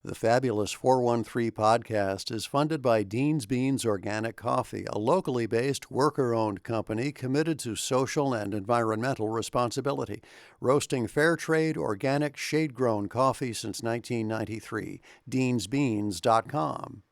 The Fabulous 413 podcast is funded by Dean's Beans Organic Coffee, a locally based, worker-owned company committed to social and environmental responsibility, roasting fair trade, organic, shade-grown coffee since 1993. deansbeans.com.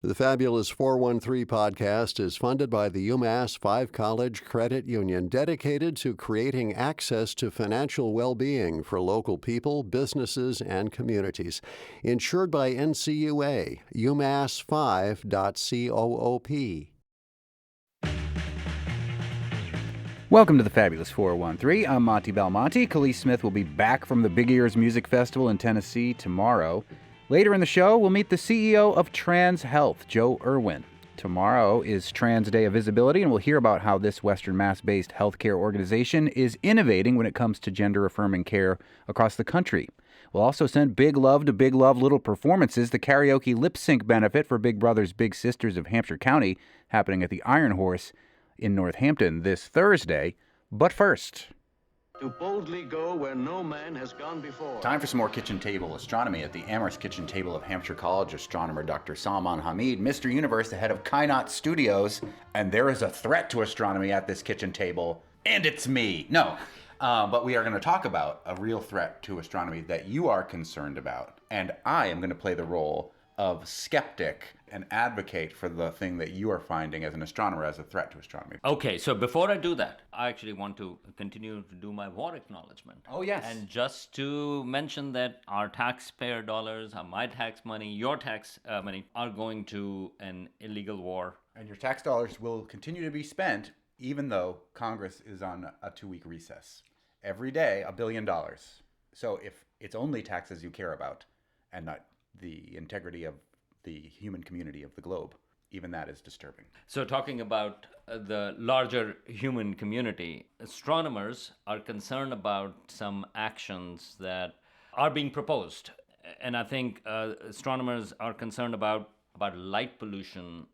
The Fabulous 413 podcast is funded by the UMass 5 College Credit Union, dedicated to creating access to financial well-being for local people, businesses, and communities. Insured by NCUA, umass5.coop. Welcome to the Fabulous 413. I'm Monty Belmonte. Khalees Smith will be back from the Big Ears Music Festival in Tennessee tomorrow. Later in the show, we'll meet the CEO of Trans Health, Joe Irwin. Tomorrow is Trans Day of Visibility, and we'll hear about how this Western Mass-based healthcare organization is innovating when it comes to gender-affirming care across the country. We'll also send big love to Big Love Little Performances, the karaoke lip-sync benefit for Big Brothers Big Sisters of Hampshire County, happening at the Iron Horse in Northampton this Thursday. But first, to boldly go where no man has gone before. time for some more kitchen table astronomy at the Amherst Kitchen Table of Hampshire College. Astronomer Dr. Salman Hamid, Mr. Universe, the head of Kainat Studios. And there is a threat to astronomy at this kitchen table, and it's me. No, but we are going to talk about a real threat to astronomy that you are concerned about. And I am going to play the role of skeptic and advocate for the thing that you are finding as an astronomer as a threat to astronomy. Okay, so before I do that, I actually want to continue to do my war acknowledgement. Oh, yes. And just to mention that our taxpayer dollars, my tax money, your tax money, are going to an illegal war. And your tax dollars will continue to be spent even though Congress is on a 2-week recess. Every day, $1 billion. So if it's only taxes you care about and not the integrity of the human community of the globe, even that is disturbing. So talking about the larger human community, astronomers are concerned about some actions that are being proposed. And I think astronomers are concerned about light pollution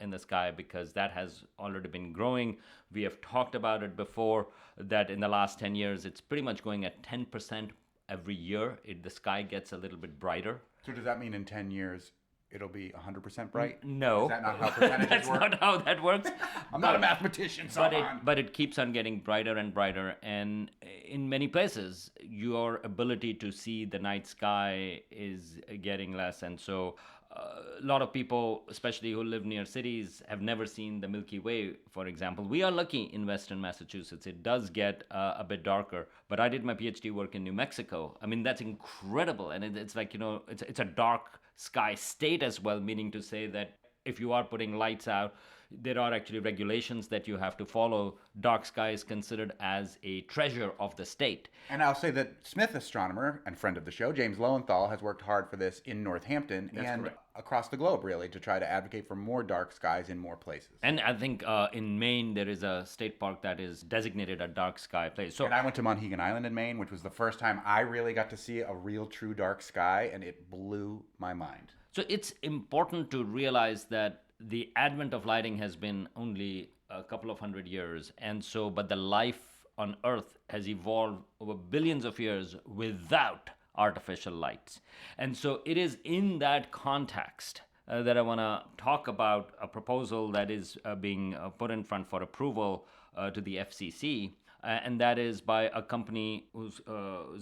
in the sky, because that has already been growing. We have talked about it before, that in the last 10 years, it's pretty much going at 10% every year. The sky gets a little bit brighter. So does that mean in 10 years it'll be 100% bright? No. Is that not how percentages That's work? not how that works. I'm not a mathematician, so But it keeps on getting brighter and brighter, and in many places, your ability to see the night sky is getting less, and so a lot of people, especially who live near cities, have never seen the Milky Way, for example. We are lucky in Western Massachusetts. It does get a bit darker, but I did my PhD work in New Mexico. I mean, that's incredible, and it's like, it's a dark sky state as well, meaning to say that if you are putting lights out, there are actually regulations that you have to follow. Dark sky is considered as a treasure of the state. And I'll say that Smith astronomer and friend of the show, James Lowenthal, has worked hard for this in Northampton and correct. across the globe, really, to try to advocate for more dark skies in more places. And I think in Maine, there is a state park that is designated a dark sky place. So And I went to Monhegan Island in Maine, which was the first time I really got to see a real, true dark sky, and it blew my mind. So it's important to realize that the advent of lighting has been only a couple of hundred years, but the life on Earth has evolved over billions of years without artificial lights. And so it is in that context that I want to talk about a proposal that is being put in front for approval to the FCC, and that is by a company whose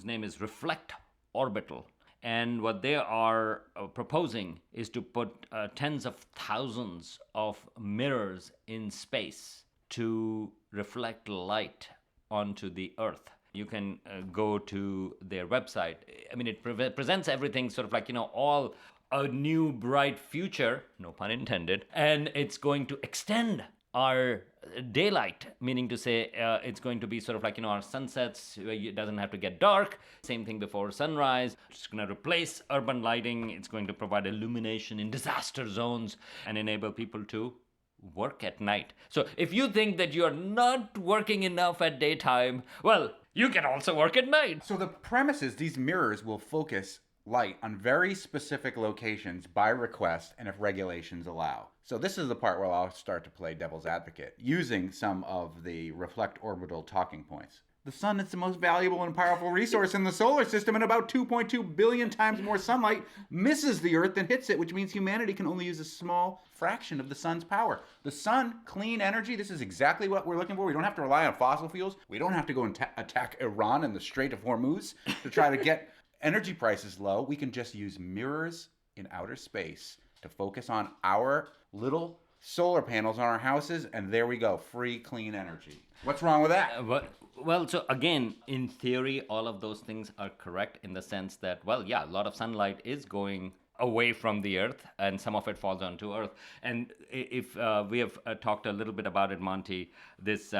name is Reflect Orbital. And what they are proposing is to put tens of thousands of mirrors in space to reflect light onto the Earth. You can go to their website. I mean, it presents everything sort of like, all a new bright future, no pun intended, and it's going to extend our daylight, meaning to say it's going to be sort of like, our sunsets, it doesn't have to get dark. Same thing before sunrise. It's going to replace urban lighting. It's going to provide illumination in disaster zones and enable people to work at night. So if you think that you're not working enough at daytime, well, you can also work at night. So the premise is these mirrors will focus light on very specific locations by request and if regulations allow. So this is the part where I'll start to play devil's advocate, using some of the Reflect Orbital talking points. The sun is the most valuable and powerful resource in the solar system, and about 2.2 billion times more sunlight misses the Earth than hits it, which means humanity can only use a small fraction of the sun's power. The sun, clean energy, this is exactly what we're looking for. We don't have to rely on fossil fuels. We don't have to go and attack Iran in the Strait of Hormuz to try to get energy prices low. We can just use mirrors in outer space to focus on our little solar panels on our houses, and there we go, free, clean energy. What's wrong with that? Well, so again, in theory, all of those things are correct in the sense that, well, yeah, a lot of sunlight is going away from the Earth, and some of it falls onto Earth. And if we have talked a little bit about it, Monty, this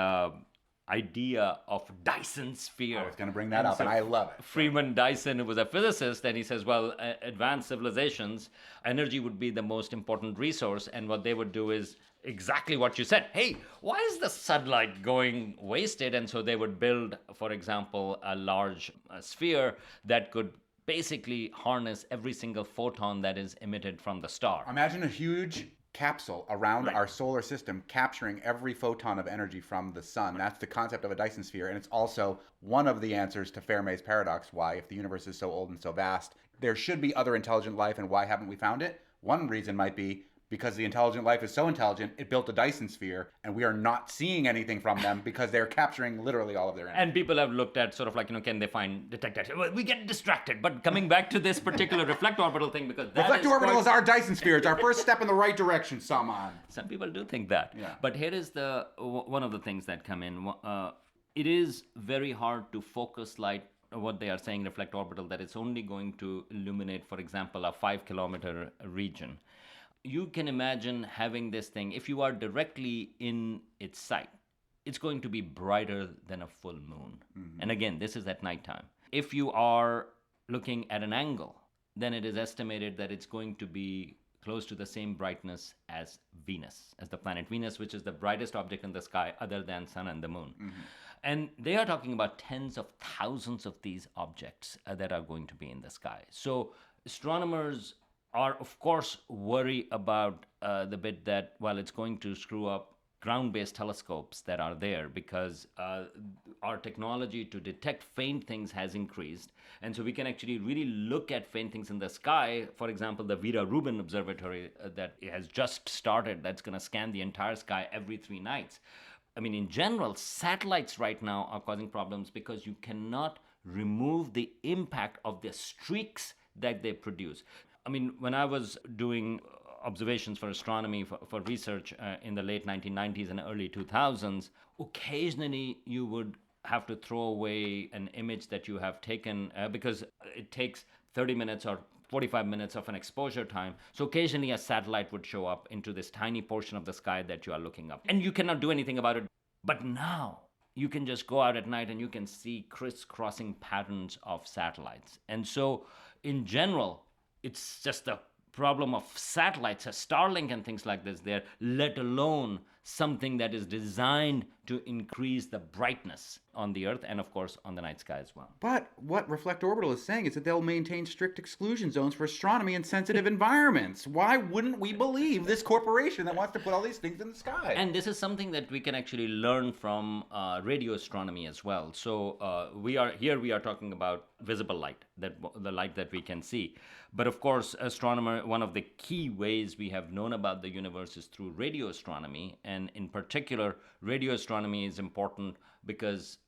idea of Dyson sphere. I was going to bring that up, and I love it. Freeman Dyson, who was a physicist, and he says, well, advanced civilizations, energy would be the most important resource, and what they would do is exactly what you said. Hey, why is the sunlight going wasted? And so they would build, for example, a large sphere that could basically harness every single photon that is emitted from the star. Imagine a huge capsule around our solar system capturing every photon of energy from the sun. That's the concept of a Dyson sphere, and it's also one of the answers to Fermat's paradox, why, if the universe is so old and so vast, there should be other intelligent life, and why haven't we found it? One reason might be because the intelligent life is so intelligent, it built a Dyson sphere, and we are not seeing anything from them because they're capturing literally all of their energy. And people have looked at sort of like, can they detect that? Well, we get distracted, but coming back to this particular reflect orbital thing, because that reflect orbital is our Dyson sphere. It's our first step in the right direction, Saman. Some people do think that. Yeah. But here is one of the things that come in. It is very hard to focus light, what they are saying, reflect orbital, that it's only going to illuminate, for example, a 5-kilometer region. You can imagine having this thing, if you are directly in its sight, it's going to be brighter than a full moon. Mm-hmm. And again, this is at nighttime. If you are looking at an angle, then it is estimated that it's going to be close to the same brightness as Venus, as the planet Venus, which is the brightest object in the sky other than sun and the moon. Mm-hmm. And they are talking about tens of thousands of these objects that are going to be in the sky. So astronomers are, of course, worry about the bit that, well, it's going to screw up ground-based telescopes that are there because our technology to detect faint things has increased. And so we can actually really look at faint things in the sky. For example, the Vera Rubin Observatory that has just started, that's going to scan the entire sky every 3 nights. I mean, in general, satellites right now are causing problems because you cannot remove the impact of the streaks that they produce. I mean, when I was doing observations for astronomy for research in the late 1990s and early 2000s, occasionally you would have to throw away an image that you have taken because it takes 30 minutes or 45 minutes of an exposure time. So occasionally a satellite would show up into this tiny portion of the sky that you are looking up. And you cannot do anything about it. But now you can just go out at night and you can see crisscrossing patterns of satellites. And so in general, it's just a problem of satellites, Starlink and things like this there, let alone something that is designed to increase the brightness on the Earth and, of course, on the night sky as well. But what Reflect Orbital is saying is that they'll maintain strict exclusion zones for astronomy in sensitive environments. Why wouldn't we believe this corporation that wants to put all these things in the sky? And this is something that we can actually learn from radio astronomy as well. So we are talking about visible light, the light that we can see. But of course, one of the key ways we have known about the universe is through radio astronomy. And in particular, radio astronomy is important because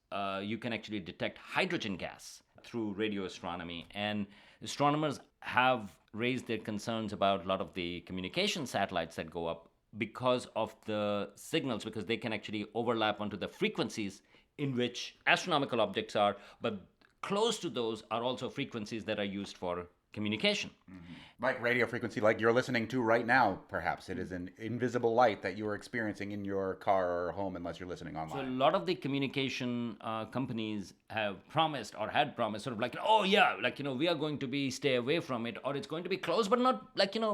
you can actually detect hydrogen gas through radio astronomy. And astronomers have raised their concerns about a lot of the communication satellites that go up because of the signals, because they can actually overlap onto the frequencies in which astronomical objects are, but close to those are also frequencies that are used for communication. Mm-hmm. Like radio frequency, like you're listening to right now, perhaps. It is an invisible light that you are experiencing in your car or home unless you're listening online. So a lot of the communication companies have promised or had promised sort of like, oh yeah, we are going to stay away from it, or it's going to be close, but not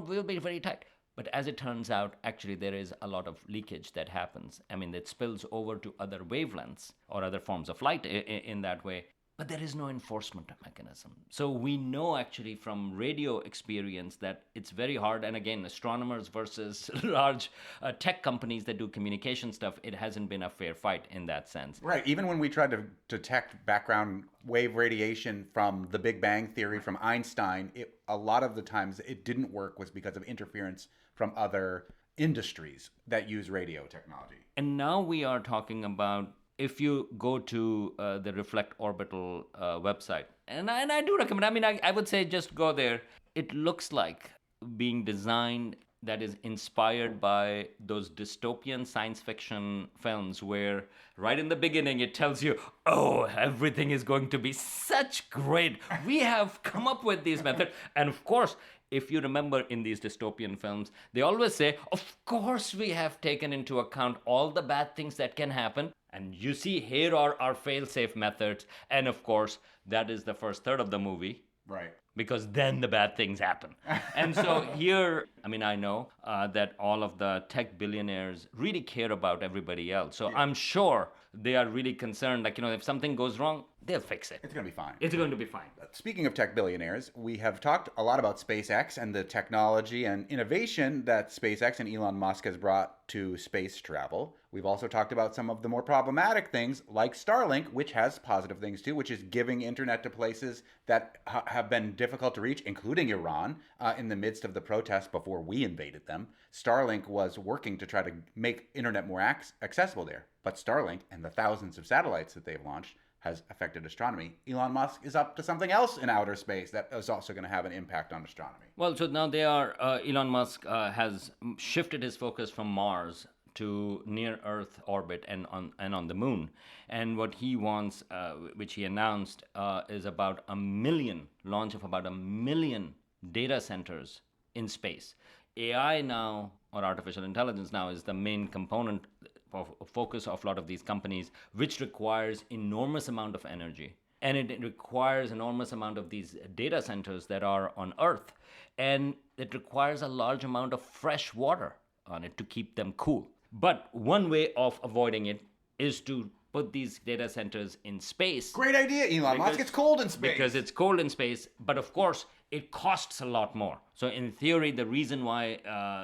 we'll be very tight. But as it turns out, actually there is a lot of leakage that happens. I mean, it spills over to other wavelengths or other forms of light in that way. but there is no enforcement mechanism. So we know actually from radio experience that it's very hard. And again, astronomers versus large tech companies that do communication stuff, it hasn't been a fair fight in that sense. Right. Even when we tried to detect background wave radiation from the Big Bang Theory from Einstein, a lot of the times it didn't work was because of interference from other industries that use radio technology. And now we are talking about, if you go to the Reflect Orbital website, and I do recommend, I would say just go there. It looks like being designed that is inspired by those dystopian science fiction films where right in the beginning it tells you, oh, everything is going to be such great. We have come up with these methods. And of course, if you remember in these dystopian films, they always say, of course we have taken into account all the bad things that can happen. And you see, here are our fail-safe methods. And of course, that is the first third of the movie. Right. Because then the bad things happen. And so here, I know that all of the tech billionaires really care about everybody else. So I'm sure they are really concerned, if something goes wrong, they'll fix it. It's going to be fine. It's going to be fine. Speaking of tech billionaires, we have talked a lot about SpaceX and the technology and innovation that SpaceX and Elon Musk has brought to space travel. We've also talked about some of the more problematic things like Starlink, which has positive things too, which is giving internet to places that have been difficult to reach, including Iran, in the midst of the protests before we invaded them. Starlink was working to try to make internet more accessible there. But Starlink and the thousands of satellites that they've launched has affected astronomy. Elon Musk is up to something else in outer space that is also going to have an impact on astronomy. Well, so now Elon Musk has shifted his focus from Mars to near Earth orbit and on the moon. And what he wants, which he announced, is about launch of about 1 million data centers in space. AI now, or artificial intelligence now, is the main component of focus of a lot of these companies, which requires enormous amount of energy. And it requires enormous amount of these data centers that are on Earth. And it requires a large amount of fresh water on it to keep them cool. But one way of avoiding it is to put these data centers in space. Great idea, Elon Musk. It's cold in space. Because it's cold in space, but of course, it costs a lot more. So in theory, the reason why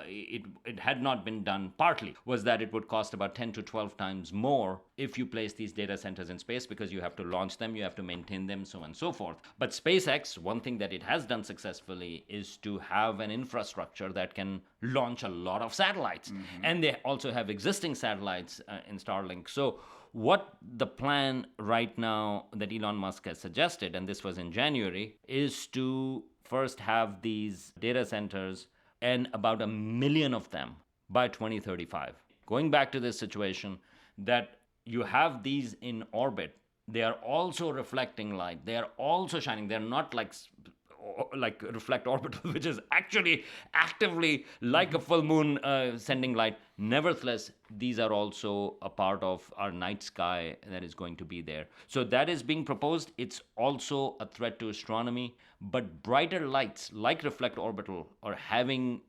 it had not been done partly was that it would cost about 10 to 12 times more if you place these data centers in space, because you have to launch them, you have to maintain them, so on and so forth. But SpaceX, one thing that it has done successfully is to have an infrastructure that can launch a lot of satellites. Mm-hmm. And they also have existing satellites in Starlink. So what the plan right now that Elon Musk has suggested, and this was in January, is to first have these data centers and about 1 million of them by 2035. Going back to this situation that you have these in orbit, they are also reflecting light. They are also shining. They're not like Reflect Orbital, which is actually actively like a full moon sending light. Nevertheless, these are also a part of our night sky that is going to be there. So that is being proposed. It's also a threat to astronomy, but brighter lights like Reflect Orbital or having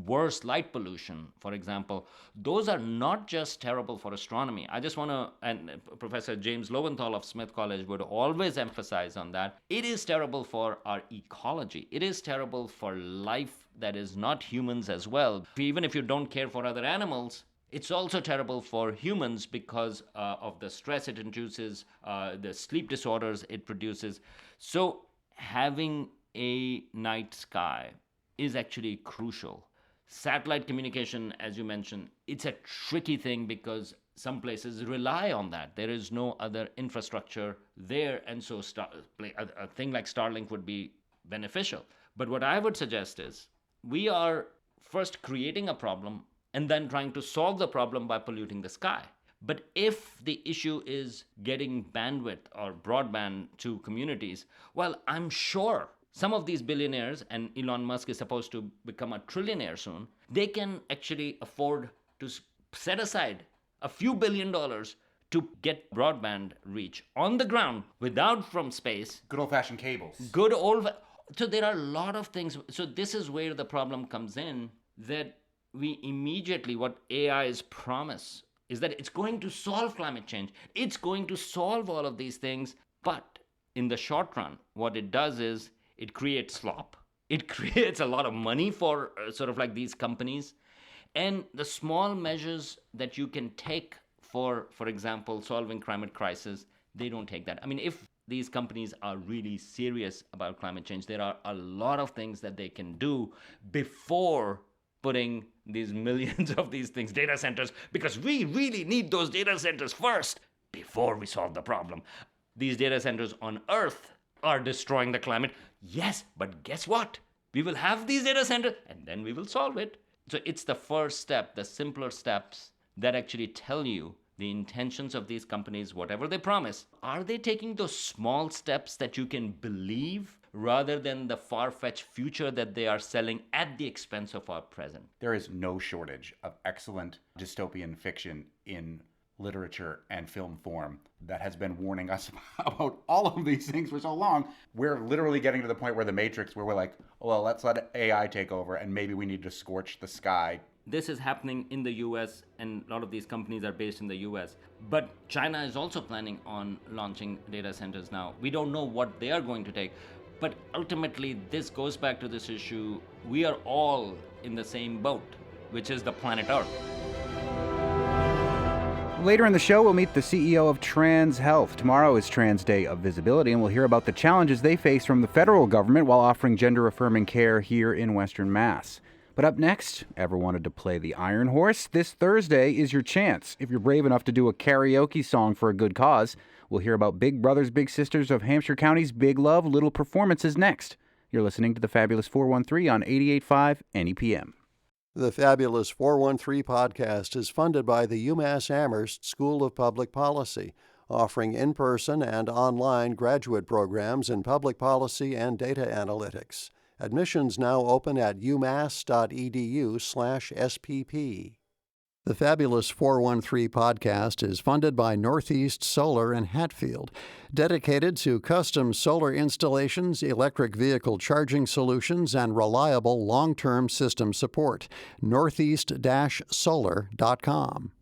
worse light pollution, for example, those are not just terrible for astronomy. I just want to, and Professor James Lowenthal of Smith College would always emphasize on that. It is terrible for our ecology. It is terrible for life that is not humans as well. Even if you don't care for other animals, it's also terrible for humans because of the stress it induces, the sleep disorders it produces. So having a night sky is actually crucial. Satellite communication, as you mentioned, it's a tricky thing because some places rely on that. There is no other infrastructure there, and so a thing like Starlink would be beneficial. But what I would suggest is we are first creating a problem and then trying to solve the problem by polluting the sky. But if the issue is getting bandwidth or broadband to communities, well, I'm sure some of these billionaires, and Elon Musk is supposed to become a trillionaire soon, they can actually afford to set aside a few $1 billion to get broadband reach on the ground without from space. Good old-fashioned cables. So there are a lot of things. So this is where the problem comes in, that we immediately, what AI's promise is that it's going to solve climate change. It's going to solve all of these things, but in the short run, what it does is it creates slop. It creates a lot of money for sort of like these companies. And the small measures that you can take for example, solving climate crisis, they don't take that. I mean, if these companies are really serious about climate change, there are a lot of things that they can do before putting these millions of these things, data centers, because we really need those data centers first before we solve the problem. These data centers on Earth are destroying the climate. Yes, but guess what? We will have these data centers and then we will solve it. So it's the first step, the simpler steps that actually tell you the intentions of these companies, whatever they promise. Are they taking those small steps that you can believe rather than the far-fetched future that they are selling at the expense of our present? There is no shortage of excellent dystopian fiction in literature and film form that has been warning us about all of these things for so long. We're literally getting to the point where the Matrix, where we're like, oh, well, let's let AI take over and maybe we need to scorch the sky. This is happening in the US, and a lot of these companies are based in the US. But China is also planning on launching data centers now. We don't know what they are going to take. But ultimately, this goes back to this issue. We are all in the same boat, which is the planet Earth. Later in the show, we'll meet the CEO of Trans Health. Tomorrow is Trans Day of Visibility, and we'll hear about the challenges they face from the federal government while offering gender-affirming care here in Western Mass. But up next, ever wanted to play the Iron Horse? This Thursday is your chance. If you're brave enough to do a karaoke song for a good cause, we'll hear about Big Brothers Big Sisters of Hampshire County's Big Love Little Performances next. You're listening to the Fabulous 413 on 88.5 NEPM. The Fabulous 413 podcast is funded by the UMass Amherst School of Public Policy, offering in-person and online graduate programs in public policy and data analytics. Admissions now open at umass.edu/SPP. The Fabulous 413 podcast is funded by Northeast Solar in Hatfield, dedicated to custom solar installations, electric vehicle charging solutions, and reliable long-term system support. northeast-solar.com.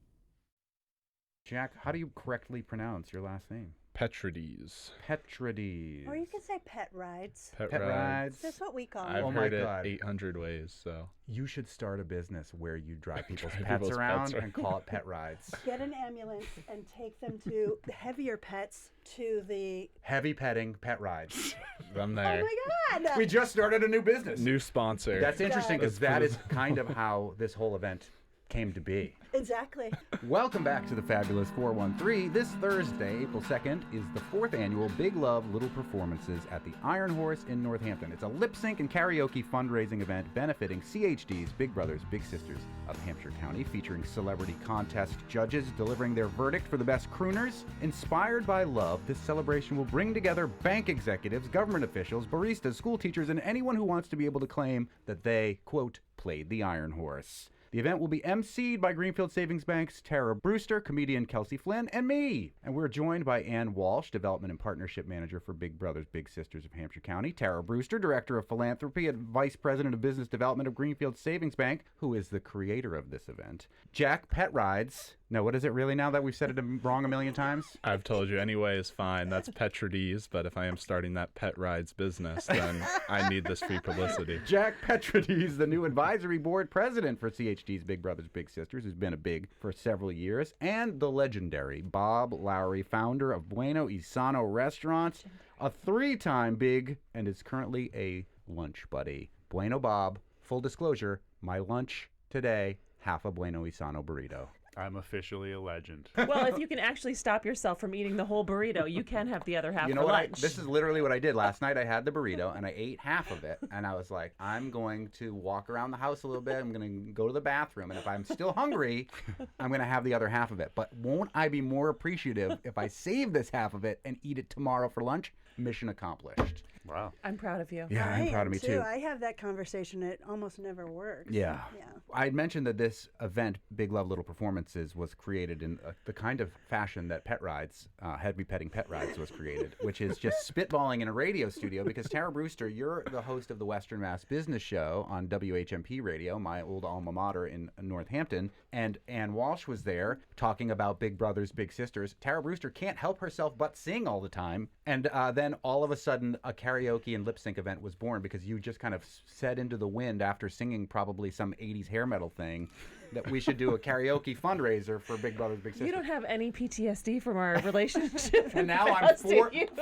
Jack, how do you correctly pronounce your last name? Petrides. Petrides. Or you could say pet rides. Pet Pet rides. rides. That's what we call I've it. Oh my heard it God. 800 ways, so. You should start a business where you drive people's Drive pets people's around pets and call it pet rides. Get an ambulance and take them to the heavier pets to the. Heavy petting pet rides. I'm Oh there. my God! We just started a new business. New sponsor. That's interesting because that That's is kind of how this whole event came to be. Exactly. Welcome back to the Fabulous 413. This Thursday, April 2nd, is the 4th annual Big Love Little Performances at the Iron Horse in Northampton. It's a lip sync and karaoke fundraising event benefiting CHD's Big Brothers Big Sisters of Hampshire County, featuring celebrity contest judges delivering their verdict for the best crooners. Inspired by love, this celebration will bring together bank executives, government officials, baristas, school teachers, and anyone who wants to be able to claim that they, quote, played the Iron Horse. The event will be emceed by Greenfield Savings Bank's Tara Brewster, comedian Kelsey Flynn, and me. And we're joined by Ann Walsh, Development and Partnership Manager for Big Brothers Big Sisters of Hampshire County, Tara Brewster, Director of Philanthropy and Vice President of Business Development of Greenfield Savings Bank, who is the creator of this event, Jack Pet Rides. No, what is it really now that we've said it wrong a million times? I've told you anyway is fine. That's Petrides, but if I am starting that pet rides business, then I need this free publicity. Jack Petrides, the new advisory board president for CHD's Big Brothers Big Sisters, who's been a big for several years, and the legendary Bob Lowry, founder of Bueno Isano Restaurants, a 3-time big, and is currently a lunch buddy. Bueno Bob, full disclosure, my lunch today, half a Bueno Isano burrito. I'm officially a legend. Well, if you can actually stop yourself from eating the whole burrito, you can have the other half You know for what? lunch. This is literally what I did. Last night I had the burrito and I ate half of it. And I was like, I'm going to walk around the house a little bit. I'm going to go to the bathroom. And if I'm still hungry, I'm going to have the other half of it. But won't I be more appreciative if I save this half of it and eat it tomorrow for lunch? Mission accomplished. Wow. I'm proud of you. Yeah, I'm proud of me too. I have that conversation. It almost never works. Yeah. Yeah. I had mentioned that this event, Big Love Little Performances, was created in the kind of fashion that Pet Rides, Heavy Petting Pet Rides was created, which is just spitballing in a radio studio because Tara Brewster, you're the host of the Western Mass Business Show on WHMP Radio, my old alma mater in Northampton, and Ann Walsh was there talking about Big Brothers, Big Sisters. Tara Brewster can't help herself but sing all the time, And then all of a sudden, a karaoke and lip sync event was born because you just kind of said into the wind after singing probably some 80s hair metal thing that we should do a karaoke fundraiser for Big Brothers Big Sisters. You don't have any PTSD from our relationship. And now I'm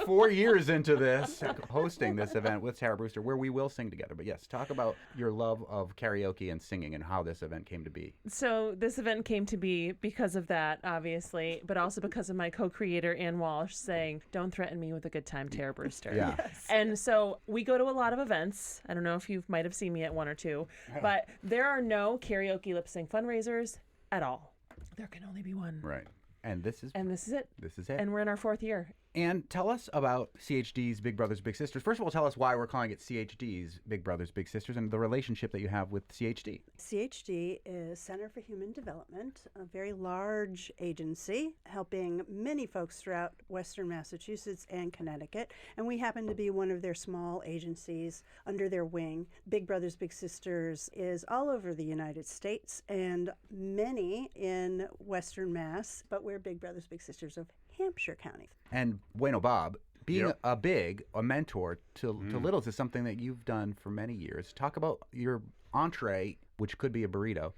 four years into this, hosting this event with Tara Brewster, where we will sing together. But yes, talk about your love of karaoke and singing and how this event came to be. So this event came to be because of that, obviously, but also because of my co-creator, Ann Walsh, saying, don't threaten me with a good time, Tara Brewster. Yeah. Yes. And so we go to a lot of events. I don't know if you might have seen me at one or two, but there are no karaoke lip sync fundraisers at all. There can only be one. Right. And this is it. This is it. And we're in our 4th year. And tell us about CHD's Big Brothers Big Sisters. First of all, tell us why we're calling it CHD's Big Brothers Big Sisters and the relationship that you have with CHD. CHD is Center for Human Development, a very large agency helping many folks throughout Western Massachusetts and Connecticut. And we happen to be one of their small agencies under their wing. Big Brothers Big Sisters is all over the United States and many in Western Mass, but we're Big Brothers Big Sisters of Hampshire County. And Bueno Bob, being Yep. a mentor to littles is something that you've done for many years. Talk about your entree, which could be a burrito,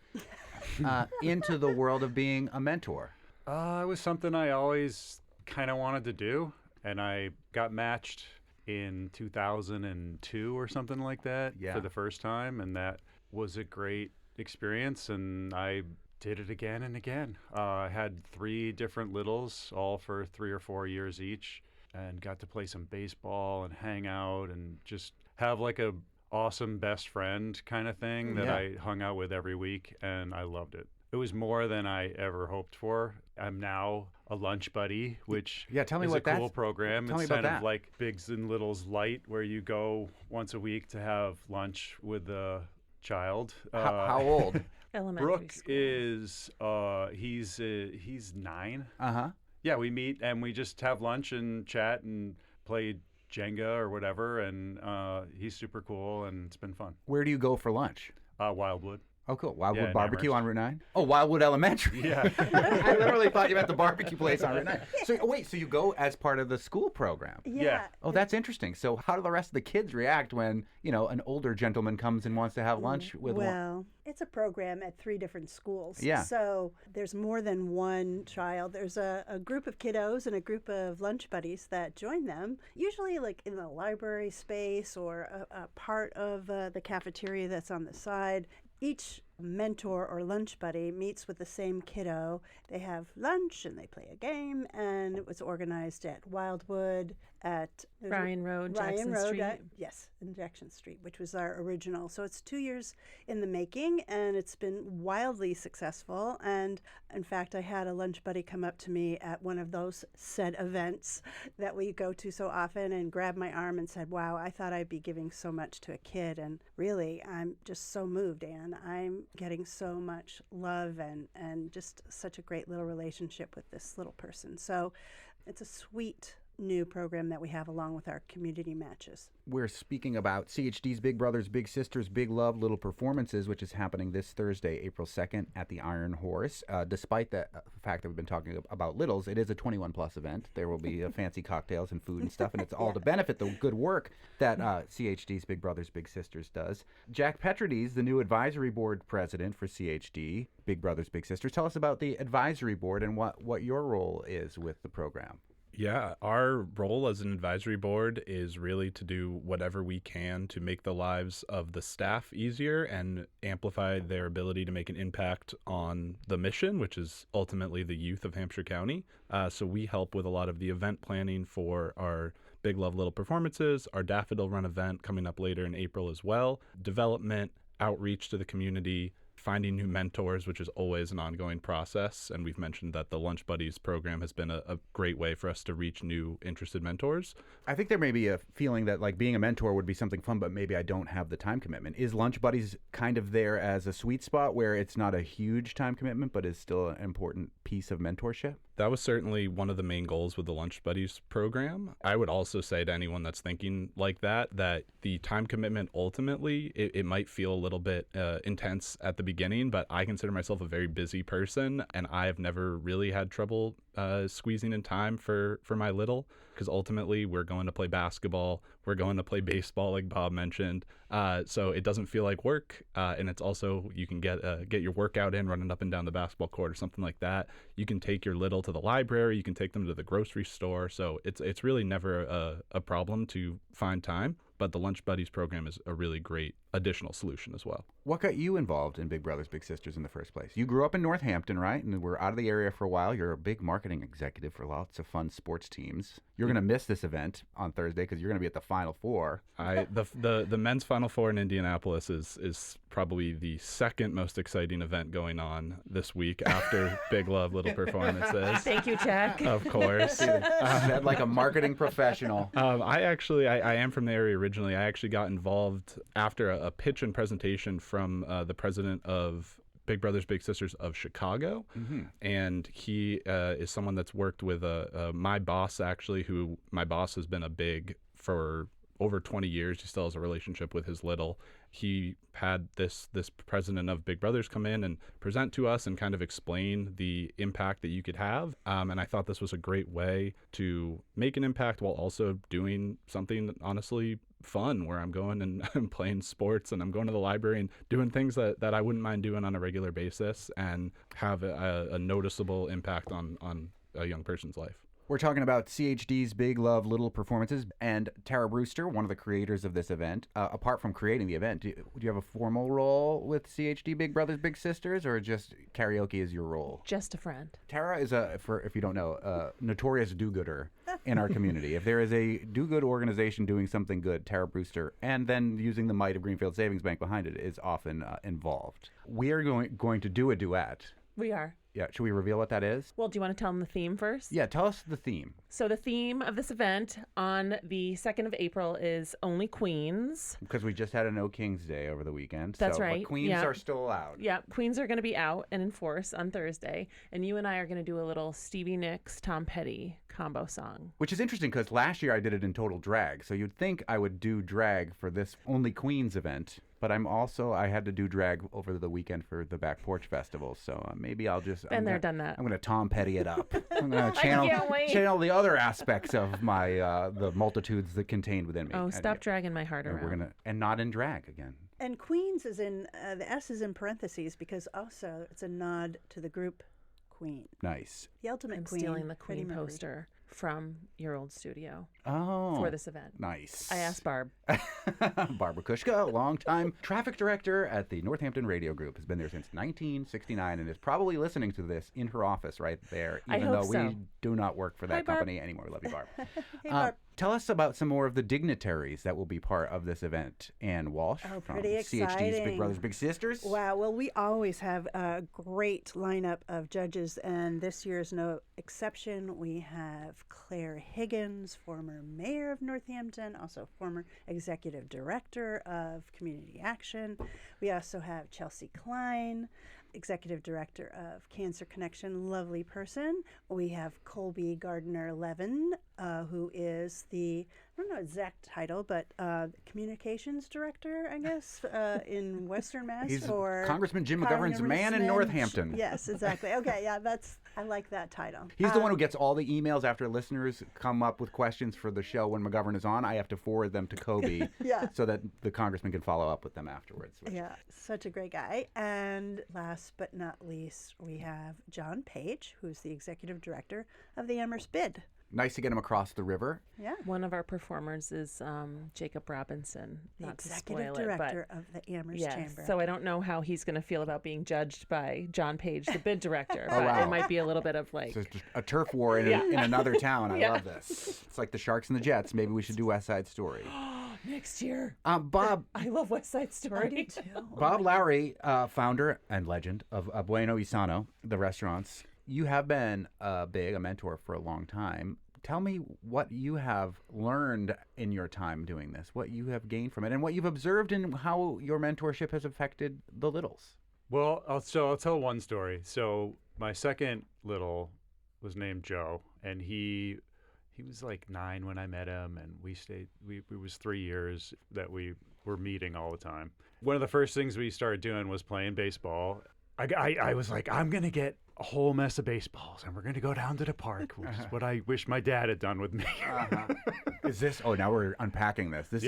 into the world of being a mentor. It was something I always kind of wanted to do, and I got matched in 2002 or something like that Yeah. for the first time, and that was a great experience, and I did it again and again. I had 3 different littles, all for 3 or 4 years each, and got to play some baseball and hang out and just have like a awesome best friend kind of thing that Yeah. I hung out with every week, and I loved it. It was more than I ever hoped for. I'm now a lunch buddy, which tell me is what a cool that's- program. tell me It's about kind that. of like Bigs and Littles Light, where you go once a week to have lunch with the child. How old? Elementary Brooke school. is he's 9. Uh-huh. Yeah, we meet and we just have lunch and chat and play Jenga or whatever, and he's super cool and it's been fun. Where do you go for lunch? Wildwood. Oh, cool. Wildwood in Barbecue Amherst. on Route 9? Oh, Wildwood Elementary. Yeah. I literally thought you meant the barbecue place on Route 9. So, wait, so you go as part of the school program? Yeah. Oh, that's interesting. So how do the rest of the kids react when, an older gentleman comes and wants to have lunch with one? Well, it's a program at 3 different schools. Yeah. So there's more than one child. There's a group of kiddos and a group of lunch buddies that join them, usually like in the library space or a part of the cafeteria that's on the side. Each mentor or lunch buddy meets with the same kiddo. They have lunch and they play a game, and it was organized at Wildwood at Ryan Road, Jackson Street. Yes, in Jackson Street, which was our original. So it's 2 years in the making, and it's been wildly successful. And in fact, I had a lunch buddy come up to me at one of those said events that we go to so often and grabbed my arm and said, wow, I thought I'd be giving so much to a kid. And really, I'm just so moved, Anne. I'm getting so much love and just such a great little relationship with this little person. So it's a sweet new program that we have along with our community matches. We're speaking about CHD's Big Brothers Big Sisters Big Love Little Performances, which is happening this Thursday, April 2nd at the Iron Horse. Despite the fact that we've been talking about littles, it is a 21-plus event. There will be fancy cocktails and food and stuff, and it's all to benefit the good work that CHD's Big Brothers Big Sisters does. Jack Petrides, the new advisory board president for CHD Big Brothers Big Sisters. Tell us about the advisory board and what your role is with the program. Yeah, our role as an advisory board is really to do whatever we can to make the lives of the staff easier and amplify their ability to make an impact on the mission, which is ultimately the youth of Hampshire County. So we help with a lot of the event planning for our Big Love Little Performances, our Daffodil Run event coming up later in April as well, development, outreach to the community, finding new mentors, which is always an ongoing process. And we've mentioned that the Lunch Buddies program has been a great way for us to reach new interested mentors. I think there may be a feeling that like being a mentor would be something fun, but maybe I don't have the time commitment. Is Lunch Buddies kind of there as a sweet spot where it's not a huge time commitment, but is still an important piece of mentorship? That was certainly one of the main goals with the Lunch Buddies program. I would also say to anyone that's thinking like that the time commitment ultimately, it might feel a little bit intense at the beginning, but I consider myself a very busy person, and I have never really had trouble squeezing in time for my little, because ultimately we're going to play basketball, we're going to play baseball, like Bob mentioned. So it doesn't feel like work, and it's also, you can get your workout in running up and down the basketball court or something like that. You can take your little to the library, you can take them to the grocery store. So it's really never a problem to find time. But the Lunch Buddies program is a really great additional solution as well. What got you involved in Big Brothers Big Sisters in the first place? You grew up in Northampton, right? And were out of the area for a while. You're a big marketing executive for lots of fun sports teams. You're going to miss this event on Thursday because you're going to be at the Final Four. The men's Final Four in Indianapolis is probably the second most exciting event going on this week after Big Love Little Performances. Thank you, Jack. Of course. Said like a marketing professional. I am from the area originally. I actually got involved after a pitch and presentation from the president of Big Brothers Big Sisters of Chicago, and he is someone that's worked with my boss, actually, who my boss has been a big for over 20 years. He still has a relationship with his little. He had this president of Big Brothers come in and present to us and kind of explain the impact that you could have. And I thought this was a great way to make an impact while also doing something honestly fun, where I'm going and I'm playing sports and I'm going to the library and doing things that I wouldn't mind doing on a regular basis and have a noticeable impact on a young person's life. We're talking about CHD's Big Love Little Performances, and Tara Brewster, one of the creators of this event. Apart from creating the event, do you have a formal role with CHD Big Brothers Big Sisters, or just karaoke is your role? Just a friend. Tara is if you don't know, a notorious do-gooder in our community. If there is a do-good organization doing something good, Tara Brewster, and then using the might of Greenfield Savings Bank behind it, is often involved. We are going to do a duet. We are. Yeah, should we reveal what that is? Well, do you want to tell them the theme first? Yeah, tell us the theme. So the theme of this event on the 2nd of April is Only Queens. Because we just had a No Kings Day over the weekend. That's but right. Queens Yeah. are still allowed. Yeah, Queens are going to be out and in force on Thursday. And you and I are going to do a little Stevie Nicks, Tom Petty combo song. Which is interesting because last year I did it in total drag. So you'd think I would do drag for this Only Queens event. But I had to do drag over the weekend for the Back Porch Festival. So maybe I'll just... Been there, done that. I'm going to Tom Petty it up. I'm going to can't wait. channel the other aspects of my the multitudes that contained within me. Oh, stop dragging my heart around. And not in drag again. And Queens is in, the S is in parentheses because also it's a nod to the group Queen. Nice. The ultimate I'm Queen. stealing the Freddie Queen Mercury. poster from your old studio for this event. Nice. I asked Barb. Barbara Kushka, longtime traffic director at the Northampton Radio Group, has been there since 1969 and is probably listening to this in her office right there, even though we do not work for that Hi, Barb. company anymore. Love you, Barb. Hey, Barb. Tell us about some more of the dignitaries that will be part of this event. Ann Walsh from pretty CHD's Big exciting. Brothers Big Sisters. Wow. Well, we always have a great lineup of judges, and this year is no exception. We have Claire Higgins, former mayor of Northampton, also former executive director of Community Action. We also have Chelsea Klein, executive director of Cancer Connection, lovely person. We have Colby Gardner-Levin, who is the, I don't know exact title, but communications director, I guess, in Western Mass. He's for Congressman Jim McGovern's man in Northampton. Yes, exactly. Okay, yeah, I like that title. He's the one who gets all the emails after listeners come up with questions for the show when McGovern is on. I have to forward them to Kobe Yeah. so that the congressman can follow up with them afterwards. Yeah, such a great guy. And last but not least, we have John Page, who's the executive director of the Amherst Bid. Nice to get him across the river. Yeah. One of our performers is Jacob Robinson, not to Executive spoil director it, but of the Amherst yes. Chamber. So I don't know how he's going to feel about being judged by John Page, the bid director. Oh, but wow. it might be a little bit of like... So it's just a turf war in another town. I Yeah. love this. It's like the Sharks and the Jets. Maybe we should do West Side Story. Next year. Bob I love West Side Story. Bob Lowry, founder and legend of Bueno y Sano, the restaurants. You have been a mentor for a long time. Tell me what you have learned in your time doing this, what you have gained from it, and what you've observed and how your mentorship has affected the littles. Well, I'll tell one story. So my second little was named Joe, and he was like 9 when I met him, and it was 3 years that we were meeting all the time. One of the first things we started doing was playing baseball. I was like, I'm going to get a whole mess of baseballs, and we're going to go down to the park, which is what I wish my dad had done with me. Is this? Oh, now we're unpacking this. Is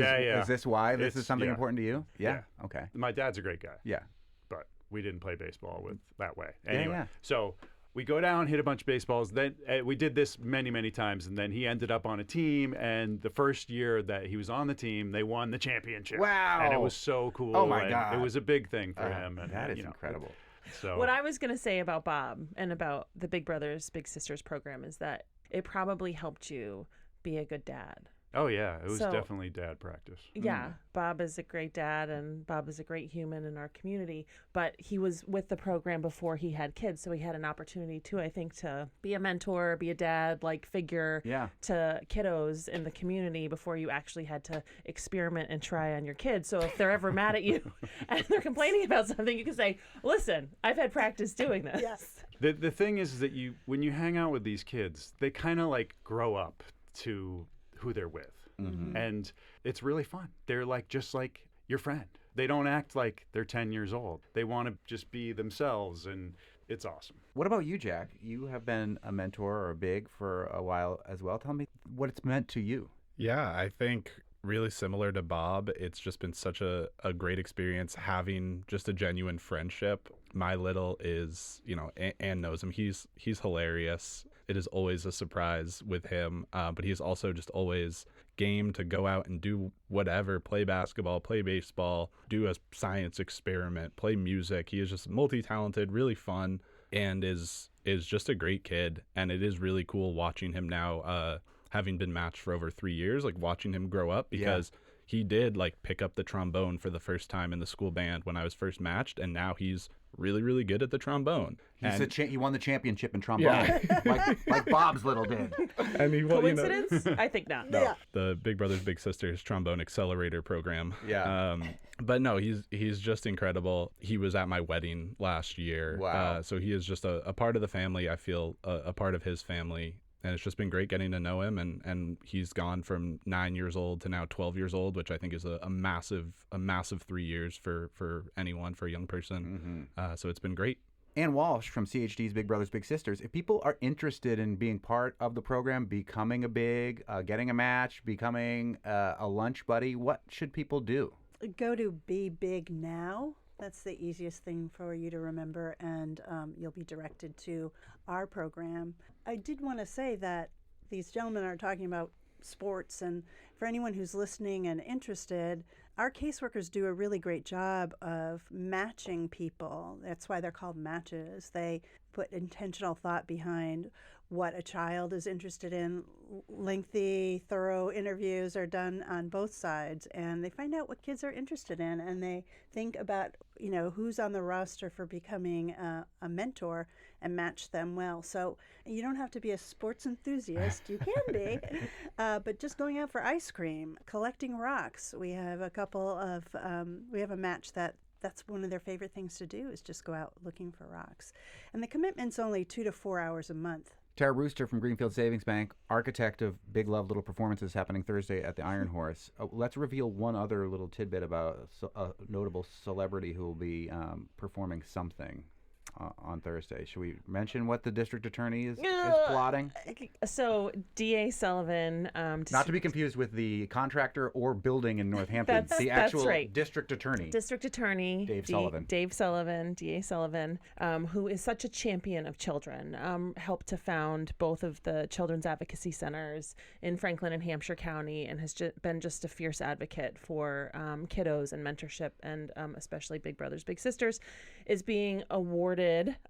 this why this is something important to you? Yeah. Okay. My dad's a great guy. Yeah. But we didn't play baseball that way. Yeah, Anyway, yeah. so we go down, hit a bunch of baseballs. Then we did this many, many times, and then he ended up on a team. And the first year that he was on the team, they won the championship. Wow! And it was so cool. Oh my and God! It was a big thing for him. And that is incredible. So What I was going to say about Bob and about the Big Brothers Big Sisters program is that it probably helped you be a good dad. Oh yeah, it was So- definitely dad practice. Yeah, Bob is a great dad and Bob is a great human in our community, but he was with the program before he had kids, so he had an opportunity too, I think, to be a mentor, be a dad like figure to kiddos in the community before you actually had to experiment and try on your kids. So if they're ever mad at you and they're complaining about something, you can say, "Listen, I've had practice doing this." Yes. The thing is that when you hang out with these kids, they kind of like grow up to who they're with. And it's really fun. They're just like your friend. They don't act like they're 10 years old. They want to just be themselves, and it's awesome. What about you, Jack? You have been a mentor or big for a while as well. Tell me what it's meant to you. Yeah, I think really similar to Bob, it's just been such a great experience having just a genuine friendship. My little is, Ann knows him. He's hilarious. It is always a surprise with him, but he's also just always game to go out and do whatever, play basketball, play baseball, do a science experiment, play music. He is just multi-talented, really fun, and is just a great kid. And it is really cool watching him now, having been matched for over 3 years, watching him grow up, because he did pick up the trombone for the first time in the school band when I was first matched, and now he's really, really good at the trombone. He won the championship in trombone, like Bob's little did. And he won, Coincidence? I think not. No, the Big Brothers Big Sisters Trombone Accelerator Program. Yeah. But no, he's just incredible. He was at my wedding last year. Wow. So he is just a part of the family. I feel a part of his family. And it's just been great getting to know him, and he's gone from 9 years old to now 12 years old, which I think is a massive 3 years for anyone, for a young person. So it's been great. Ann Walsh from CHD's Big Brothers Big Sisters. If people are interested in being part of the program, becoming a big, getting a match, becoming a lunch buddy, what should people do? Go to Be Big Now. That's the easiest thing for you to remember, and you'll be directed to our program. I did want to say that these gentlemen are talking about sports, and for anyone who's listening and interested, our caseworkers do a really great job of matching people. That's why they're called matches. They put intentional thought behind what a child is interested in. Lengthy, thorough interviews are done on both sides, and they find out what kids are interested in, and they think about, who's on the roster for becoming a mentor and match them well. So you don't have to be a sports enthusiast. You can be, but just going out for ice cream, collecting rocks. We have we have a match that's one of their favorite things to do, is just go out looking for rocks. And the commitment's only 2 to 4 hours a month. Tara Rooster from Greenfield Savings Bank, architect of Big Love Little Performances happening Thursday at the Iron Horse. Let's reveal one other little tidbit about a notable celebrity who will be performing something on Thursday. Should we mention what the district attorney is plotting? So D.A. Sullivan, not to be confused with the contractor or building in Northampton. The actual right. district attorney. District Attorney Dave Sullivan. Dave Sullivan, D.A. Sullivan, who is such a champion of children, helped to found both of the children's advocacy centers in Franklin and Hampshire County, and has been just a fierce advocate for kiddos and mentorship, and especially Big Brothers Big Sisters, is being awarded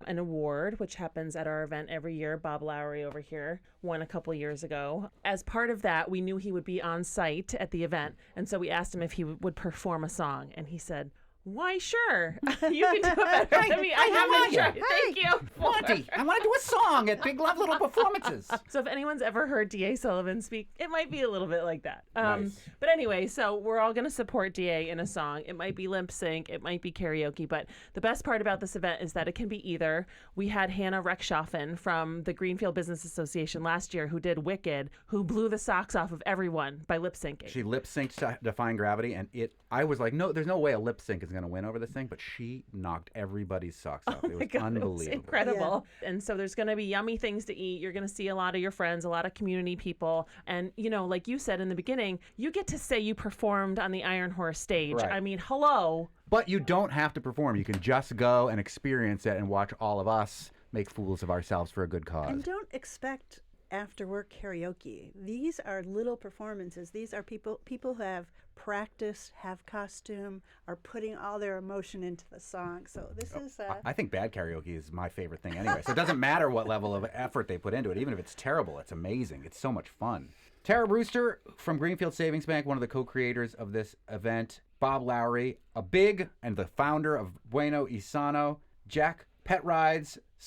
an award, which happens at our event every year. Bob Lowry over here won a couple years ago. As part of that, we knew he would be on site at the event, and so we asked him if he would perform a song, and he said, "Why, sure. You can do it better than me. I haven't tried. Thank you. Monty, I want to do a song at Big Love Little Performances." So if anyone's ever heard D.A. Sullivan speak, it might be a little bit like that. Nice. But anyway, so we're all going to support D.A. in a song. It might be lip sync, it might be karaoke, but the best part about this event is that it can be either. We had Hannah Reckschaffen from the Greenfield Business Association last year, who did Wicked, who blew the socks off of everyone by lip syncing. She lip synced to Defying Gravity, and I was like, no, there's no way a lip sync is was going to win over this thing, but she knocked everybody's socks off. It Oh was my God, unbelievable. It was incredible. And so there's going to be yummy things to eat. You're going to see a lot of your friends, a lot of community people. And, you know, like you said in the beginning, you get to say you performed on the Iron Horse stage. Right. I mean, hello. But you don't have to perform. You can just go and experience it and watch all of us make fools of ourselves for a good cause. And don't expect after work karaoke. These are little performances. These are people who have practiced, have costume, are putting all their emotion into the song. So this is I think bad karaoke is my favorite thing anyway. So it doesn't matter what level of effort they put into it. Even if it's terrible, it's amazing. It's so much fun. Tara Brewster from Greenfield Savings Bank, one of the co-creators of this event. Bob Lowry, a big and the founder of Bueno Isano. Jack Pet Rides /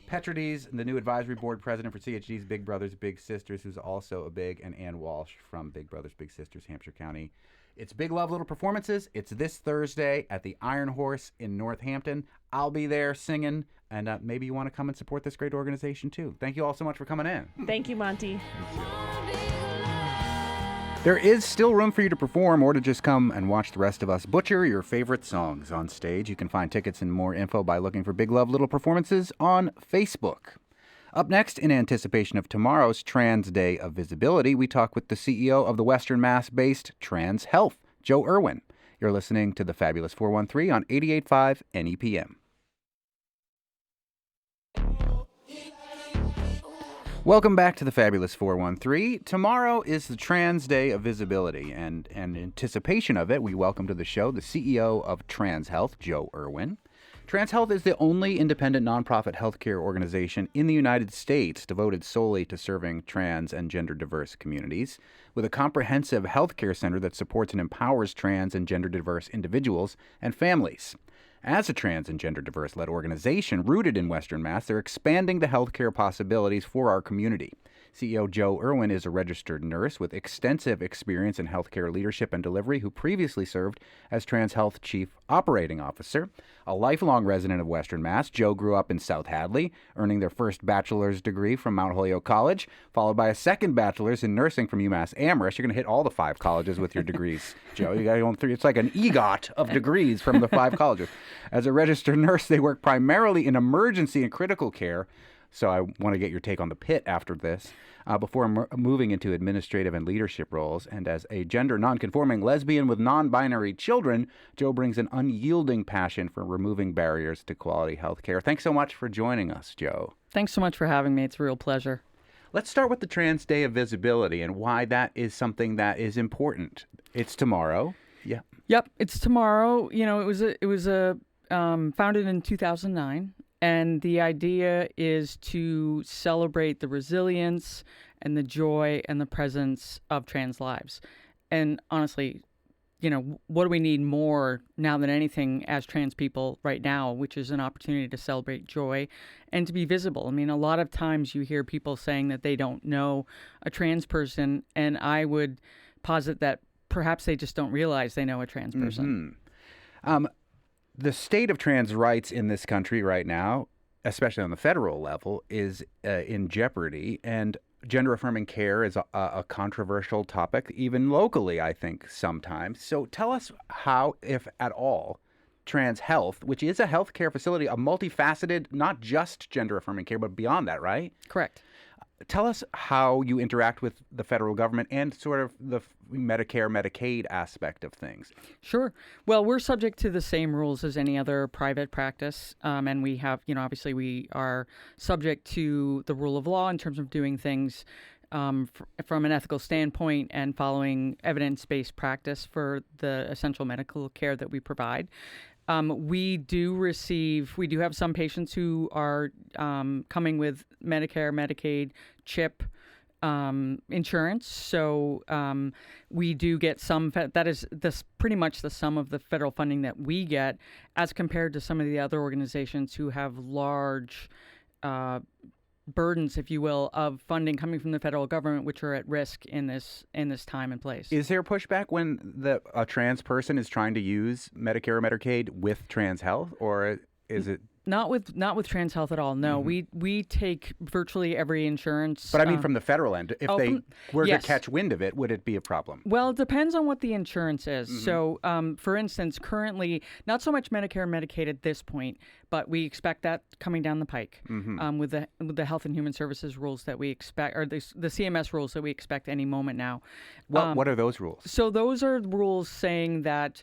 Petrides, the new advisory board president for CHG's Big Brothers Big Sisters, who's also a big, and Ann Walsh from Big Brothers Big Sisters, Hampshire County. It's Big Love Little Performances. It's this Thursday at the Iron Horse in Northampton. I'll be there singing, and maybe you want to come and support this great organization too. Thank you all so much for coming in. Thank you, Monty. There is still room for you to perform or to just come and watch the rest of us butcher your favorite songs on stage. You can find tickets and more info by looking for Big Love Little Performances on Facebook. Up next, in anticipation of tomorrow's Trans Day of Visibility, we talk with the CEO of the Western Mass-based Trans Health, Joe Irwin. You're listening to the Fabulous 413 on 88.5 NEPM. Welcome back to the Fabulous 413. Tomorrow is the Trans Day of Visibility, and in anticipation of it, we welcome to the show the CEO of Trans Health, Joe Irwin. Trans Health is the only independent nonprofit healthcare organization in the United States devoted solely to serving trans and gender-diverse communities, with a comprehensive healthcare center that supports and empowers trans and gender-diverse individuals and families. As a trans and gender-diverse-led organization rooted in Western Mass, they're expanding the healthcare possibilities for our community. CEO Joe Irwin is a registered nurse with extensive experience in healthcare leadership and delivery who previously served as Trans Health Chief Operating Officer. A lifelong resident of Western Mass, Joe grew up in South Hadley, earning their first bachelor's degree from Mount Holyoke College, followed by a second bachelor's in nursing from UMass Amherst. You're going to hit all the 5 colleges with your degrees, Joe. You got to go 3. It's like an EGOT of degrees from the 5 colleges. As a registered nurse, they work primarily in emergency and critical care. So I want to get your take on the pit after this. Before moving into administrative and leadership roles, and as a gender nonconforming lesbian with non-binary children, Joe brings an unyielding passion for removing barriers to quality health care. Thanks so much for joining us, Joe. Thanks so much for having me. It's a real pleasure. Let's start with the Trans Day of Visibility and why that is something that is important. It's tomorrow. Yeah. Yep, it's tomorrow. You know, it was founded in 2009. And the idea is to celebrate the resilience and the joy and the presence of trans lives. And honestly, you know, what do we need more now than anything as trans people right now, which is an opportunity to celebrate joy and to be visible. I mean, a lot of times you hear people saying that they don't know a trans person, and I would posit that perhaps they just don't realize they know a trans person. Mm-hmm. The state of trans rights in this country right now, especially on the federal level, is in jeopardy. And gender-affirming care is a controversial topic, even locally, I think, sometimes. So tell us how, if at all, Trans Health, which is a healthcare facility, a multifaceted, not just gender-affirming care, but beyond that, right? Correct. Tell us how you interact with the federal government and sort of the Medicare, Medicaid aspect of things. Sure. Well, we're subject to the same rules as any other private practice. And we have, you know, obviously we are subject to the rule of law in terms of doing things from an ethical standpoint and following evidence-based practice for the essential medical care that we provide. We do have some patients who are coming with Medicare, Medicaid, CHIP insurance. So we do get some, that is pretty much the sum of the federal funding that we get as compared to some of the other organizations who have large burdens, if you will, of funding coming from the federal government, which are at risk in this time and place. Is there pushback when a trans person is trying to use Medicare or Medicaid with Trans Health, or Is it? Not with Trans Health at all. No, we take virtually every insurance. But I mean, from the federal end, if they were yes. to catch wind of it, would it be a problem? Well, it depends on what the insurance is. So, for instance, currently, not so much Medicare and Medicaid at this point, but we expect that coming down the pike with the Health and Human Services rules that we expect, or the CMS rules that we expect any moment now. What are those rules? So those are rules saying that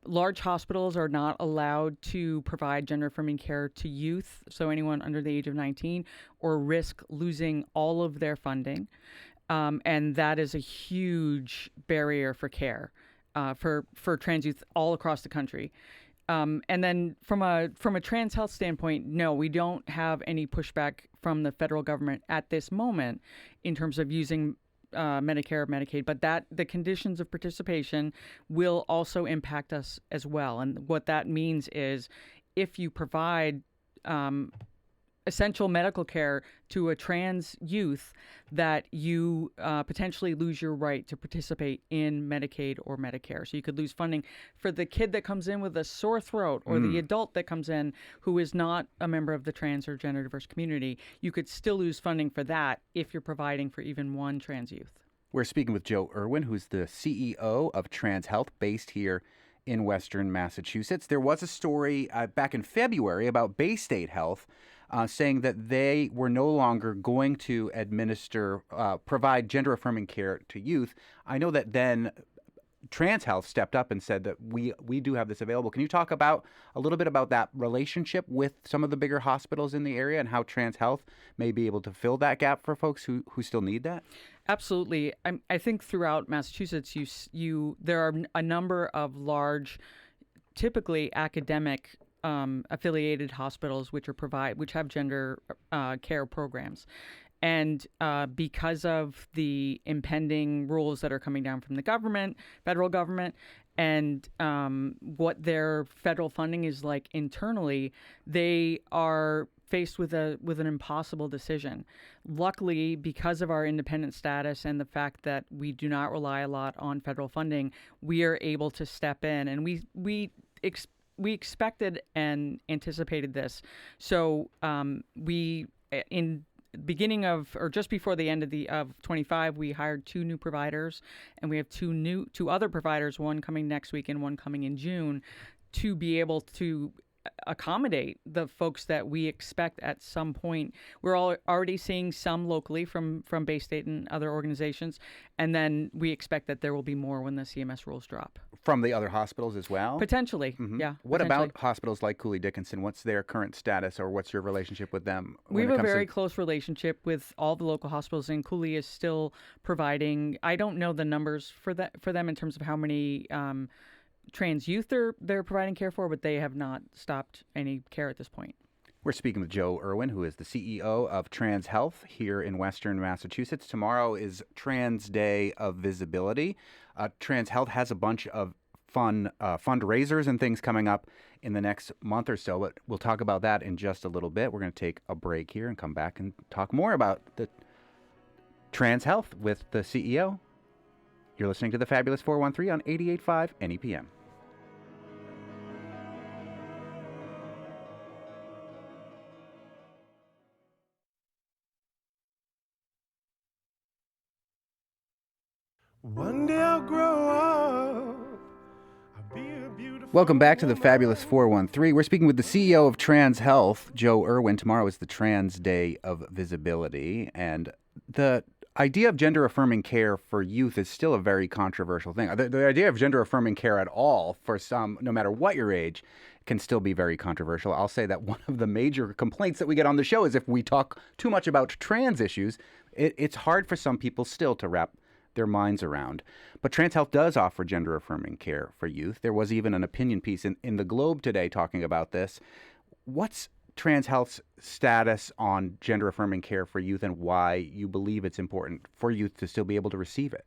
large hospitals are not allowed to provide gender-affirming care to youth, so anyone under the age of 19, or risk losing all of their funding. And that is a huge barrier for care for trans youth all across the country. And then from a trans health standpoint, no, we don't have any pushback from the federal government at this moment in terms of using Medicare or Medicaid, but that the conditions of participation will also impact us as well. And what that means is if you provide essential medical care to a trans youth, that you potentially lose your right to participate in Medicaid or Medicare. So you could lose funding for the kid that comes in with a sore throat, or the adult that comes in who is not a member of the trans or gender diverse community. You could still lose funding for that if you're providing for even one trans youth. We're speaking with Joe Irwin, who's the CEO of Trans Health, based here in Western Massachusetts. There was a story back in February about Bay State Health saying that they were no longer going to provide gender-affirming care to youth. I know that then Trans Health stepped up and said that we do have this available. Can you talk a little bit about that relationship with some of the bigger hospitals in the area and how Trans Health may be able to fill that gap for folks who still need that? Absolutely. I think throughout Massachusetts, there are a number of large, typically academic affiliated hospitals which have gender care programs. And because of the impending rules that are coming down from the federal government, and what their federal funding is like internally, they are faced with an impossible decision. Luckily, because of our independent status and the fact that we do not rely a lot on federal funding, we are able to step in, and we expected and anticipated this. So in beginning of, or just before the end of 25, we hired 2 new providers, and we have 2 other providers, one coming next week and one coming in June, to be able to accommodate the folks that we expect at some point. We're already seeing some locally from Bay State and other organizations, and then we expect that there will be more when the CMS rules drop. From the other hospitals as well? Potentially, yeah. What about hospitals like Cooley Dickinson? What's their current status, or what's your relationship with them? We have a very close relationship with all the local hospitals, and Cooley is still providing. I don't know the numbers for them in terms of how many trans youth they're providing care for, but they have not stopped any care at this point. We're speaking with Joe Irwin, who is the CEO of Trans Health here in Western Massachusetts. Tomorrow is Trans Day of Visibility. Trans Health has a bunch of fun fundraisers and things coming up in the next month or so, but we'll talk about that in just a little bit. We're going to take a break here and come back and talk more about the Trans Health with the CEO. You're listening to the Fabulous 413 on 88.5 NEPM. One day I'll grow up. I'll be a beautiful. Welcome back to the Fabulous 413. We're speaking with the CEO of Trans Health, Joe Irwin. Tomorrow is the Trans Day of Visibility, and the idea of gender-affirming care for youth is still a very controversial thing. The idea of gender-affirming care at all, for some, no matter what your age, can still be very controversial. I'll say that one of the major complaints that we get on the show is if we talk too much about trans issues, it's hard for some people still to wrap their minds around. But Trans Health does offer gender-affirming care for youth. There was even an opinion piece in the Globe today talking about this. What's Trans Health's status on gender-affirming care for youth, and why you believe it's important for youth to still be able to receive it?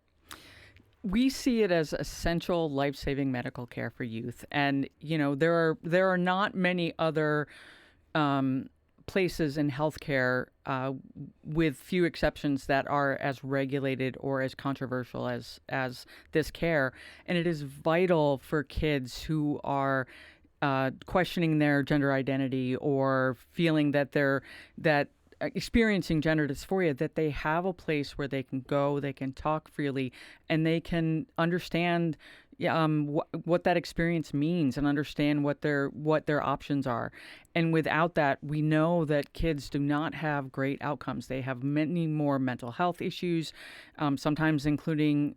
We see it as essential life-saving medical care for youth. And, there are not many other places in healthcare, with few exceptions, that are as regulated or as controversial as this care. And it is vital for kids who are questioning their gender identity or feeling that they're experiencing gender dysphoria, that they have a place where they can go, they can talk freely, and they can understand what that experience means and understand what their options are. And without that, we know that kids do not have great outcomes. They have many more mental health issues, sometimes including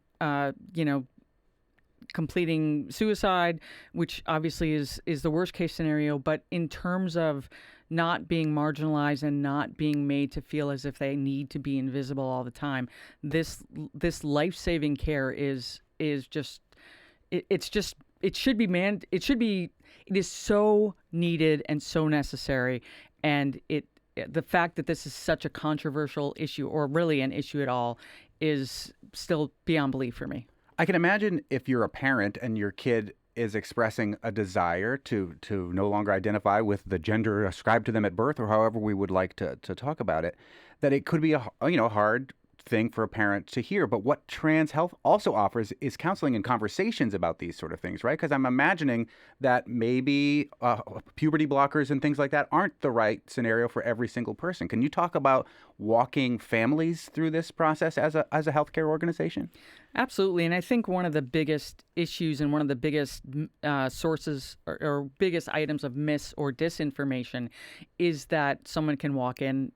completing suicide, which obviously is the worst case scenario. But in terms of not being marginalized and not being made to feel as if they need to be invisible all the time, this life-saving care it is so needed and so necessary. And the fact that this is such a controversial issue, or really an issue at all, is still beyond belief for me. I can imagine if you're a parent and your kid is expressing a desire to no longer identify with the gender ascribed to them at birth, or however we would like to talk about it, that it could be a hard thing for a parent to hear. But what Trans Health also offers is counseling and conversations about these sort of things, right? Because I'm imagining that maybe puberty blockers and things like that aren't the right scenario for every single person. Can you talk about walking families through this process as a healthcare organization? Absolutely. And I think one of the biggest issues and one of the biggest sources or biggest items of mis or disinformation is that someone can walk in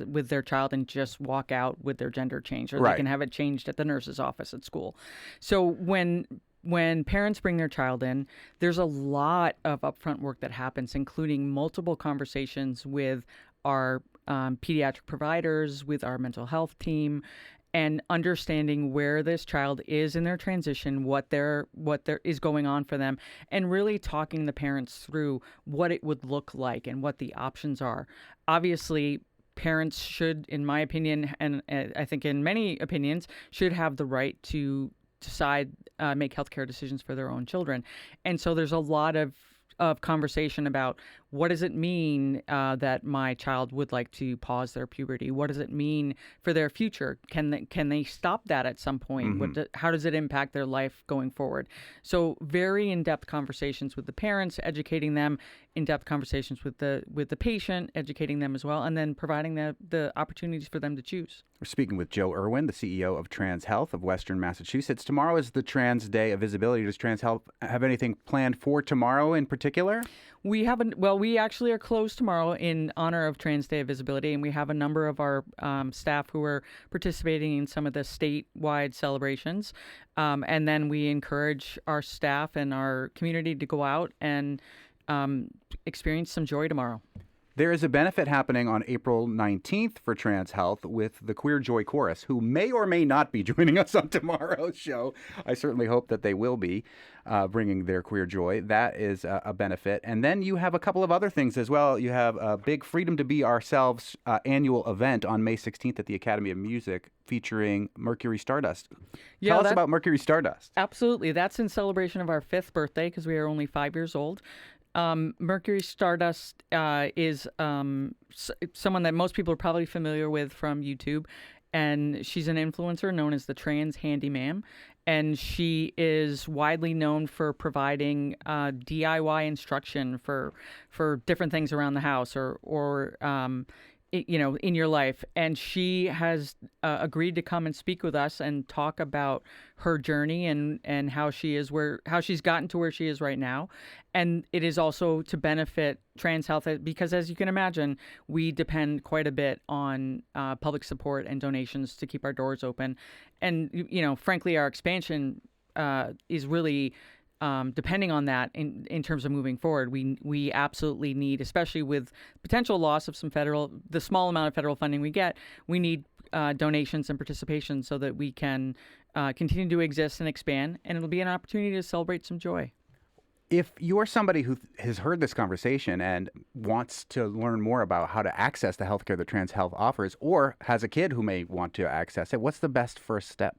with their child and just walk out with their gender changed, or Right. they can have it changed at the nurse's office at school. So when parents bring their child in, there's a lot of upfront work that happens, including multiple conversations with our pediatric providers, with our mental health team, and understanding where this child is in their transition, what there is going on for them, and really talking the parents through what it would look like and what the options are. Obviously, parents should, in my opinion, and I think in many opinions, should have the right to decide, make healthcare decisions for their own children. And so there's a lot of conversation about what does it mean that my child would like to pause their puberty? What does it mean for their future? Can they stop that at some point? Mm-hmm. How does it impact their life going forward? So very in-depth conversations with the parents, educating them, in-depth conversations with the patient, educating them as well, and then providing the opportunities for them to choose. We're speaking with Joe Irwin, the CEO of Trans Health of Western Massachusetts. Tomorrow is the Trans Day of Visibility. Does Trans Health have anything planned for tomorrow in particular? We actually are closed tomorrow in honor of Trans Day of Visibility, and we have a number of our staff who are participating in some of the statewide celebrations. And then we encourage our staff and our community to go out and experience some joy tomorrow. There is a benefit happening on April 19th for Trans Health with the Queer Joy Chorus, who may or may not be joining us on tomorrow's show. I certainly hope that they will be bringing their queer joy. That is a benefit. And then you have a couple of other things as well. You have a big Freedom to Be Ourselves annual event on May 16th at the Academy of Music featuring Mercury Stardust. Tell us about Mercury Stardust. Absolutely. That's in celebration of our 5th birthday because we are only 5 years old. Mercury Stardust is someone that most people are probably familiar with from YouTube, and she's an influencer known as the Trans Handyman, and she is widely known for providing DIY instruction for different things around the house or in your life. And she has agreed to come and speak with us and talk about her journey and how she's gotten to where she is right now. And it is also to benefit Trans Health because, as you can imagine, we depend quite a bit on public support and donations to keep our doors open. And, frankly, our expansion is really depending on that in terms of moving forward. We absolutely need, especially with potential loss of the small amount of federal funding we get, we need donations and participation so that we can continue to exist and expand, and it'll be an opportunity to celebrate some joy. If you're somebody who has heard this conversation and wants to learn more about how to access the healthcare that Trans Health offers, or has a kid who may want to access it, what's the best first step?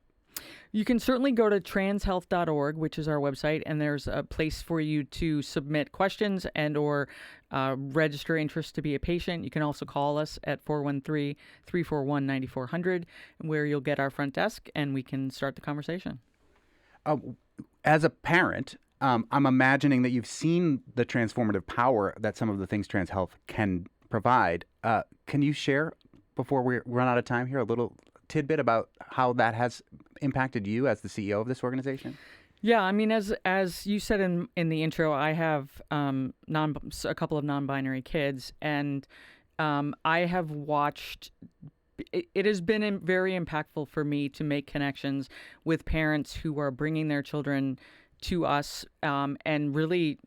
You can certainly go to transhealth.org, which is our website, and there's a place for you to submit questions and or register interest to be a patient. You can also call us at 413-341-9400, where you'll get our front desk and we can start the conversation. As a parent, I'm imagining that you've seen the transformative power that some of the things Trans Health can provide. Can you share, before we run out of time here, a little tidbit about how that has impacted you as the CEO of this organization? Yeah, I mean, as you said in the intro, I have a couple of non-binary kids, and I have watched. It has been very impactful for me to make connections with parents who are bringing their children to us, and really,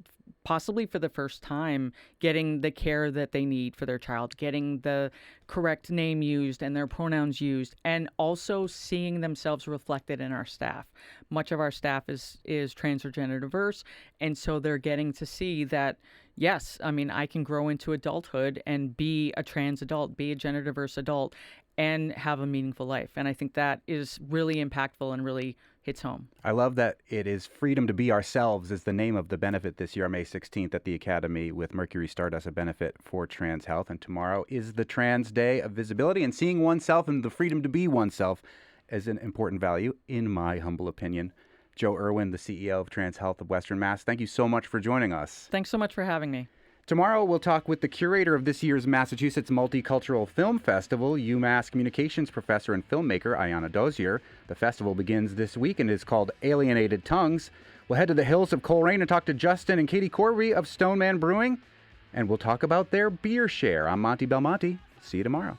possibly for the first time, getting the care that they need for their child, getting the correct name used and their pronouns used, and also seeing themselves reflected in our staff. Much of our staff is trans or gender diverse, and so they're getting to see that, yes, I mean, I can grow into adulthood and be a trans adult, be a gender diverse adult, and have a meaningful life. And I think that is really impactful and really hits home. I love that it is Freedom to Be Ourselves is the name of the benefit this year, May 16th at the Academy, with Mercury Stardust, a benefit for Trans Health. And tomorrow is the Trans Day of Visibility, and seeing oneself and the freedom to be oneself is an important value, in my humble opinion. Joe Irwin, the CEO of Trans Health of Western Mass, thank you so much for joining us. Thanks so much for having me. Tomorrow, we'll talk with the curator of this year's Massachusetts Multicultural Film Festival, UMass communications professor and filmmaker Ayanna Dozier. The festival begins this week and is called Alienated Tongues. We'll head to the hills of Coleraine and talk to Justin and Katie Corby of Stoneman Brewing, and we'll talk about their beer share. I'm Monty Belmonte. See you tomorrow.